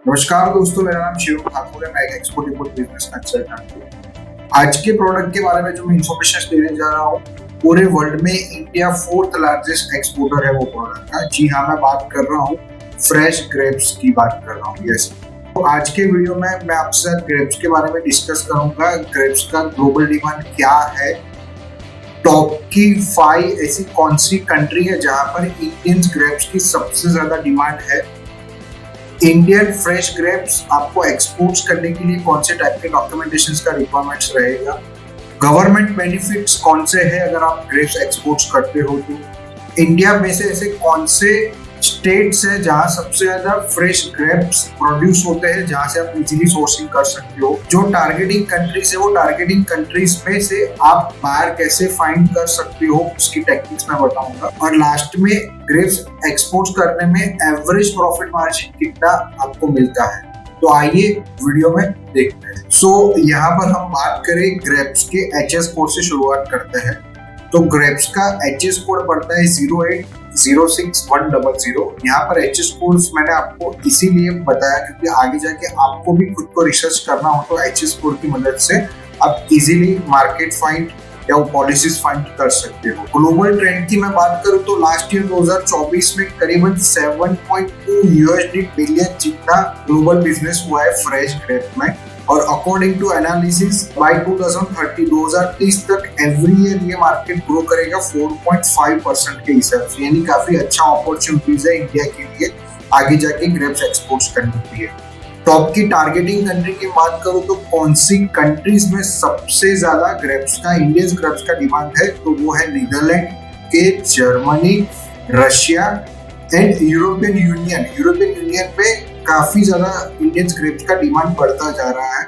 नमस्कार दोस्तों, मेरा नाम शिवम ठाकुर है। मैं एक एक्सपोर्ट इंपोर्ट बिजनेस कंसल्टेंट हूँ। आज के प्रोडक्ट के बारे में जो मैं इंफॉर्मेशन देने जा रहा हूँ, पूरे वर्ल्ड में इंडिया फोर्थ लार्जेस्ट एक्सपोर्टर है वो प्रोडक्ट का। जी हाँ, मैं बात कर रहा हूँ फ्रेश ग्रेप्स की बात कर रहा हूँ। यस, तो आज के वीडियो में मैं आपके साथ ग्रेप्स के बारे में डिस्कस करूंगा। ग्रेप्स का ग्लोबल डिमांड क्या है, टॉप की 5 ऐसी कौन सी कंट्री है जहां पर इंडियन ग्रेप्स की सबसे ज्यादा डिमांड है, इंडियन फ्रेश ग्रेप्स आपको एक्सपोर्ट्स करने के लिए कौन से टाइप के डॉक्यूमेंटेशंस का रिक्वायरमेंट्स रहेगा, गवर्नमेंट बेनिफिट्स कौन से हैं अगर आप ग्रेप्स एक्सपोर्ट्स करते हो तो, इंडिया में से ऐसे कौन से स्टेट्स है जहां सबसे ज्यादा फ्रेश ग्रेप्स प्रोड्यूस होते हैं, जहां से आप इजीली सोर्सिंग कर सकते हो, जो टारगेटिंग कंट्रीज है वो टारगेटिंग कंट्रीज में से आप बाहर कैसे फाइंड कर सकते हो, उसकी टेक्निक्स मैं बताऊंगा। और लास्ट में ग्रेप्स एक्सपोर्ट करने में एवरेज प्रॉफिट मार्जिन कितना आपको मिलता है। तो आइए वीडियो में देखते हैं। यहाँ पर हम बात करें ग्रेप्स के एचएस कोड से शुरुआत करते हैं। तो ग्रेप्स का एचएस कोड पड़ता है 0806100। यहाँ पर एचएस कोड मैंने आपको इसीलिए बताया क्योंकि आगे जाके आपको भी खुद को रिसर्च करना हो तो एचएस कोड की मदद से आप इजीली मार्केट फाइंड या पॉलिसीज फाइंड कर सकते हो। ग्लोबल ट्रेंड की मैं बात करूं तो लास्ट ईयर 2024 में करीबन 7.2 USD बिलियन जितना ग्लोबल बिजनेस हुआ है फ्रेश ग्रेप में। और अकॉर्डिंग टू एनालिसिस बाय 2030 तक एवरी ईयर ये मार्केट ग्रो करेगा 4.5% के हिसाब से, यानी काफी अच्छा अपॉर्चुनिटीज है इंडिया के लिए आगे जाके ग्रेप्स एक्सपोर्ट करने के लिए। टॉप की टारगेटिंग कंट्री की बात करूं तो कौन सी कंट्रीज में सबसे ज्यादा ग्रेप्स का इंडियन ग्रेप्स का डिमांड है, तो वो है नीदरलैंड के, Germany, Russia and European union. European union में काफी ज्यादा इंडियन ग्रेप्स का डिमांड बढ़ता जा रहा है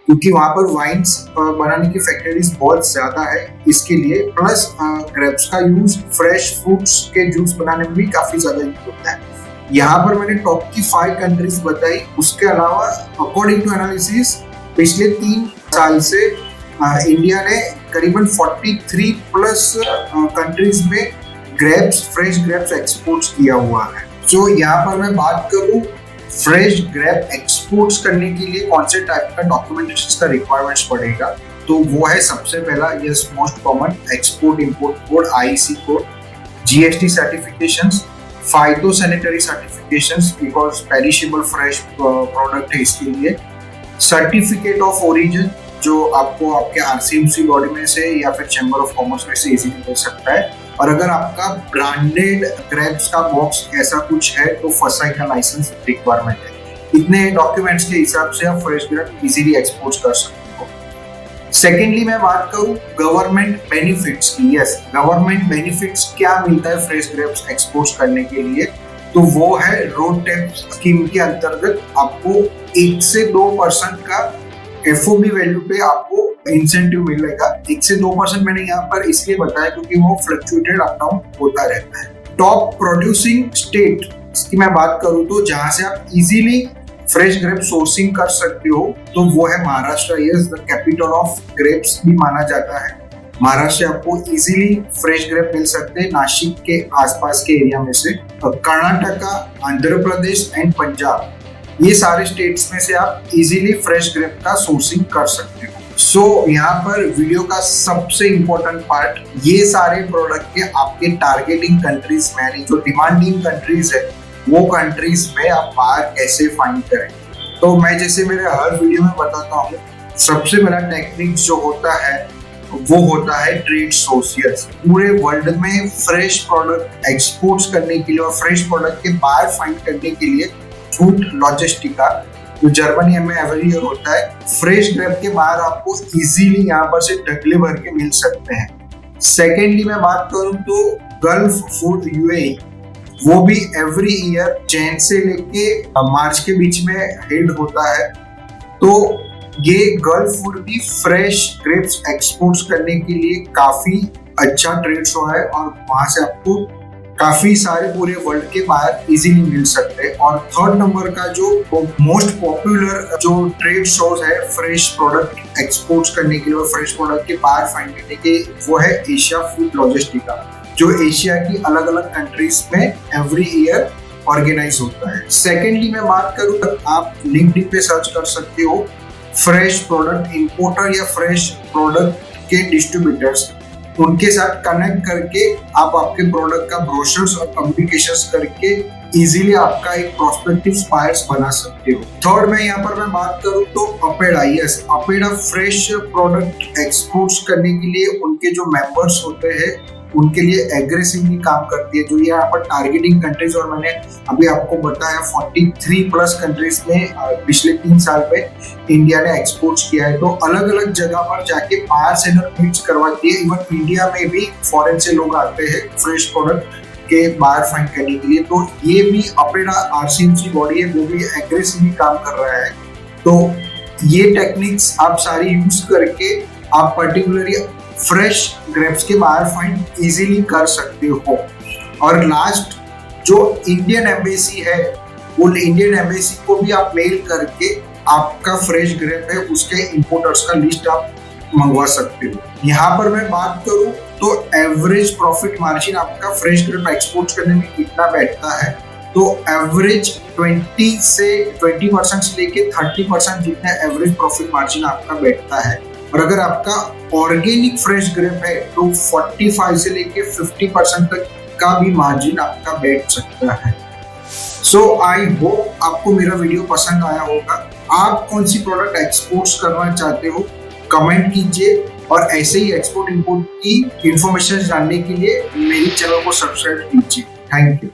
क्योंकि वहां पर वाइन्स बनाने की फैक्ट्रीज बहुत ज्यादा है, इसके लिए प्लस ग्रेप्स का यूज फ्रेश फ्रूट्स के जूस बनाने में भी काफी ज्यादा यूज होता है। यहाँ पर मैंने टॉप की 5 कंट्रीज बताई। उसके अलावा अकॉर्डिंग टू एनालिसिस पिछले 3 साल से इंडिया ने करीबन 43 प्लस कंट्रीज में ग्रेप्स, फ्रेश ग्रेप्स एक्सपोर्ट किया हुआ है। तो यहाँ पर मैं बात करूँ फ्रेश ग्रेप एक्सपोर्ट्स करने के लिए कौन से टाइप का डॉक्यूमेंटेशन का रिक्वायरमेंट्स पड़ेगा, तो वो है सबसे पहला yes most common export import code, IC code, GST certifications, phytosanitary certifications because perishable fresh product है इसके लिए, सर्टिफिकेट ऑफ ओरिजिन जो आपको आपके आरसीएमसी बॉडी में से या फिर चैम्बर ऑफ कॉमर्स में से इजीली मिल सकता है। और अगर आपका ब्रांडेड ग्रेप्स का बॉक्स ऐसा कुछ है तो फसाई का लाइसेंस रिक्वायरमेंट है। इतने डॉक्यूमेंट्स के हिसाब से आप फ्रेश ग्रेप इजीली एक्सपोर्ट कर सकते हो। सेकेंडली मैं बात करूं गवर्नमेंट बेनिफिट्स की। यस, गवर्नमेंट बेनिफिट्स क्या मिलता है फ्रेश ग्रेप्स एक्सपोर्ट करने के लिए, तो वो है रोड टैक्स स्कीम के अंतर्गत आपको 1 से 2% का एफओबी वैल्यू पे आपको इंसेंटिव मिलेगा। 1 से 2% मैंने यहाँ पर इसलिए बताया क्योंकि वो फ्लक्चुएटेड अप डाउन होता रहता है। टॉप प्रोड्यूसिंग स्टेट की मैं बात करूँ तो जहां से आप इजीली फ्रेश ग्रेप सोर्सिंग कर सकते हो तो वो है Maharashtra. Yes, the capital of grapes भी माना जाता है। महाराष्ट्र से आपको इजीली फ्रेश ग्रेप मिल सकते हैं नासिक के आसपास के एरिया में से। कर्नाटका, आंध्र प्रदेश एंड पंजाब, ये सारे स्टेट्स में से आप इजीली फ्रेश ग्रेप का सोर्सिंग कर सकते हो। यहाँ पर वीडियो का सबसे इंपॉर्टेंट पार्ट, ये सारे प्रोडक्ट के आपके टारगेटिंग कंट्रीज में यानी जो डिमांडिंग कंट्रीज है वो कंट्रीज में आप बाहर कैसे फाइंड करें। तो मैं जैसे मेरे हर वीडियो में बताता हूँ, सबसे पहला टेक्निक जो होता है वो होता है ट्रेड सोर्स। पूरे वर्ल्ड में फ्रेश प्रोडक्ट एक्सपोर्ट्स करने के लिए और फ्रेश प्रोडक्ट के बाहर फाइंड करने के लिए फूड लॉजिस्टिका जो जर्मनी में एवरी ईयर होता है, फ्रेश ग्रेप के बाहर आपको इजीली यहाँ पर से ढगले भर के मिल सकते हैं। सेकेंडली मैं बात करूँ तो गल्फ फूड यूएई, वो भी एवरी ईयर जैन से लेके मार्च के बीच में हेल्ड होता है। तो ये गल्फ फूड भी फ्रेश ग्रेप्स एक्सपोर्ट्स करने के लिए काफी अच्छा ट्रेड शो है और वहां से आपको काफी सारे पूरे वर्ल्ड के बाहर इजीली मिल सकते हैं। और थर्ड नंबर का जो मोस्ट पॉपुलर जो ट्रेड शोज है फ्रेश प्रोडक्ट एक्सपोर्ट्स करने के लिए और फ्रेश प्रोडक्ट के बाहर फाइंड करने के, वो है एशिया फूड लॉजिस्टिका, जो एशिया की अलग अलग कंट्रीज में एवरी ईयर ऑर्गेनाइज होता है। सेकेंडली मैं बात करूँ तो आप लिंक्डइन पे सर्च कर सकते हो फ्रेश प्रोडक्ट इंपोर्टर या फ्रेश प्रोडक्ट के डिस्ट्रीब्यूटर्स, उनके साथ कनेक्ट करके आप आपके प्रोडक्ट का ब्रोशर्स और कम्युनिकेशंस करके इजीली आपका एक प्रोस्पेक्टिव बायर्स बना सकते हो। थर्ड में यहाँ पर मैं बात करूँ तो APEDA, yes APEDA fresh product exports करने के लिए उनके जो मेंबर्स होते हैं उनके लिए एग्रेसिवली काम करती है। जो यहाँ पर टारगेटिंग कंट्रीज, और मैंने अभी आपको बताया 43+ कंट्रीज में पिछले 3 साल में इंडिया ने एक्सपोर्ट्स किया है। तो अलग अलग जगह पर जाके बायर सेलर मीट्स करवाती है। इवन इंडिया में भी फॉरेन से लोग आते हैं फ्रेश प्रोडक्ट के बायर फाइंड करने के लिए। तो ये भी अपेडा आरसीएमसी बॉडी है, वो भी एग्रेसिवली काम कर रहा है। तो ये टेक्निक्स आप सारी यूज करके आप पर्टिकुलरली फ्रेश ग्रेप्स के बायर फाइंड इजीली कर सकते हो। और लास्ट जो इंडियन एम्बेसी है, वो इंडियन एम्बेसी को भी आप मेल करके आपका फ्रेश ग्रेप है उसके इंपोर्टर्स का लिस्ट आप मंगवा सकते हो। यहाँ पर मैं बात करूँ तो एवरेज प्रॉफिट मार्जिन आपका फ्रेश ग्रेप एक्सपोर्ट करने में कितना बैठता है, तो एवरेज 20 से 20% से लेके 30% जितना एवरेज प्रॉफिट मार्जिन आपका बैठता है। और अगर आपका ऑर्गेनिक फ्रेश ग्रेप है तो 45 से लेके 50% तक का भी मार्जिन आपका बैठ सकता है। सो आई होप आपको मेरा वीडियो पसंद आया होगा। आप कौन सी प्रोडक्ट एक्सपोर्ट्स करना चाहते हो कमेंट कीजिए, और ऐसे ही एक्सपोर्ट इंपोर्ट की इंफॉर्मेशन जानने के लिए मेरे चैनल को सब्सक्राइब कीजिए। Thank you.